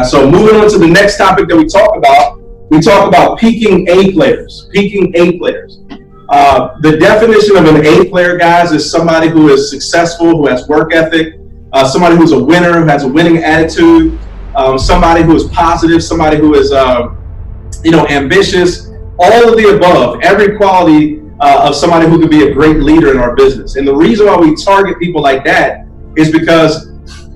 So moving on to the next topic that we talk about peaking A players. Peaking A players. The definition of an A player, guys, is somebody who is successful, who has work ethic, somebody who's a winner, who has a winning attitude, somebody who is positive, somebody who is, ambitious, all of the above, every quality of somebody who could be a great leader in our business. And the reason why we target people like that is because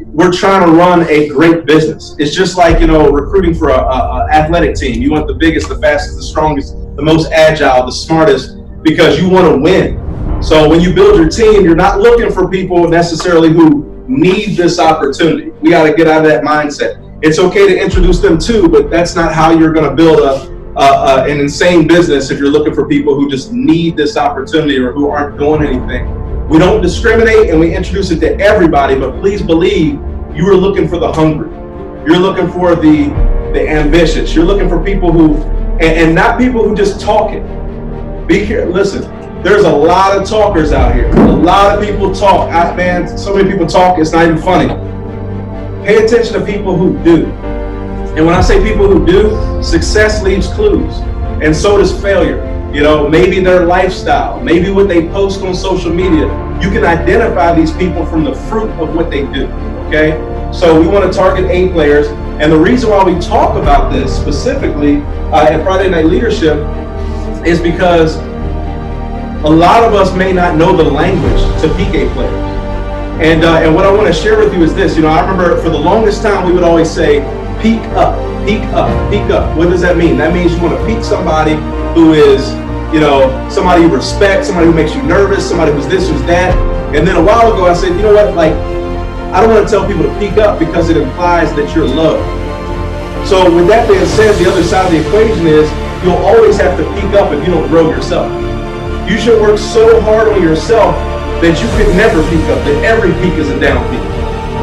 we're trying to run a great business. It's just like, recruiting for a athletic team. You want the biggest, the fastest, the strongest, the most agile, the smartest, because you want to win. So when you build your team, you're not looking for people necessarily who need this opportunity. We got to get out of that mindset. It's okay to introduce them too, but that's not how you're going to build an insane business if you're looking for people who just need this opportunity or who aren't doing anything. We don't discriminate and we introduce it to everybody, but please believe you are looking for the hungry. You're looking for the ambitious. You're looking for people who, and not people who just talk it. Be careful. Listen, there's a lot of talkers out here. A lot of people talk. Man, so many people talk, it's not even funny. Pay attention to people who do. And when I say people who do, success leaves clues, and so does failure. Maybe their lifestyle, maybe what they post on social media. You can identify these people from the fruit of what they do, okay? So we want to target A players. And the reason why we talk about this specifically at Friday Night Leadership is because a lot of us may not know the language to peak A players. And what I want to share with you is this. I remember for the longest time we would always say, peak up, peak up, peak up. What does that mean? That means you want to peak somebody who is, somebody you respect, somebody who makes you nervous, somebody who's this, who's that. And then a while ago I said, you know what, I don't want to tell people to peak up because it implies that you're low. So with that being said, the other side of the equation is you'll always have to peak up if you don't grow yourself. You should work so hard on yourself that you could never peak up, that every peak is a down peak.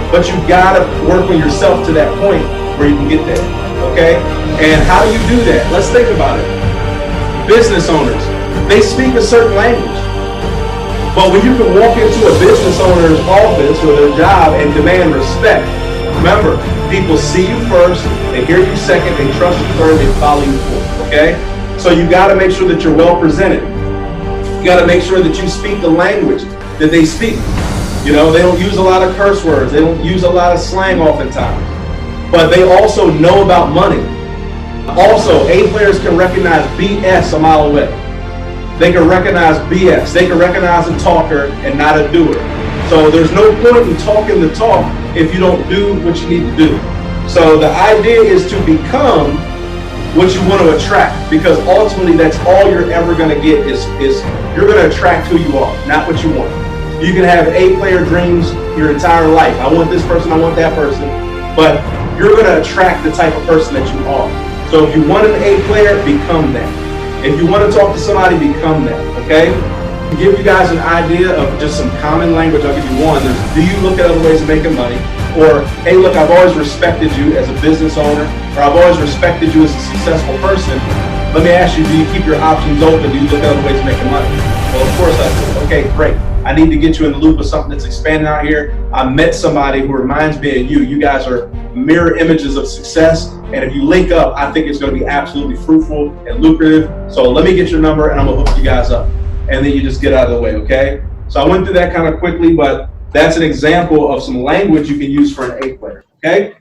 But you gotta work on yourself to that point where you can get there, okay? And how do you do that? Let's think about it. Business owners, they speak a certain language. But when you can walk into a business owner's office or their job and demand respect, remember, people see you first, they hear you second, they trust you third, they follow you fourth, okay? So you gotta make sure that you're well presented. You gotta make sure that you speak the language that they speak. They don't use a lot of curse words, they don't use a lot of slang oftentimes. But they also know about money. Also, A players can recognize BS a mile away. They can recognize BS. They can recognize a talker and not a doer. So there's no point in talking the talk if you don't do what you need to do. So the idea is to become what you want to attract, because ultimately that's all you're ever going to get is you're going to attract who you are, not what you want. You can have A player dreams your entire life. I want this person, I want that person. But you're going to attract the type of person that you are. So if you want an A player, become that. If you want to talk to somebody, become that, okay? To give you guys an idea of just some common language, I'll give you one. There's, do you look at other ways of making money? Or, hey, look, I've always respected you as a business owner, or I've always respected you as a successful person. Let me ask you, do you keep your options open? Do you look at other ways of making money? Well, of course I do. Okay, great. I need to get you in the loop of something that's expanding out here. I met somebody who reminds me of you. You guys are mirror images of success. And if you link up, I think it's going to be absolutely fruitful and lucrative. So let me get your number and I'm going to hook you guys up. And then you just get out of the way, okay? So I went through that kind of quickly, but that's an example of some language you can use for an A player, okay?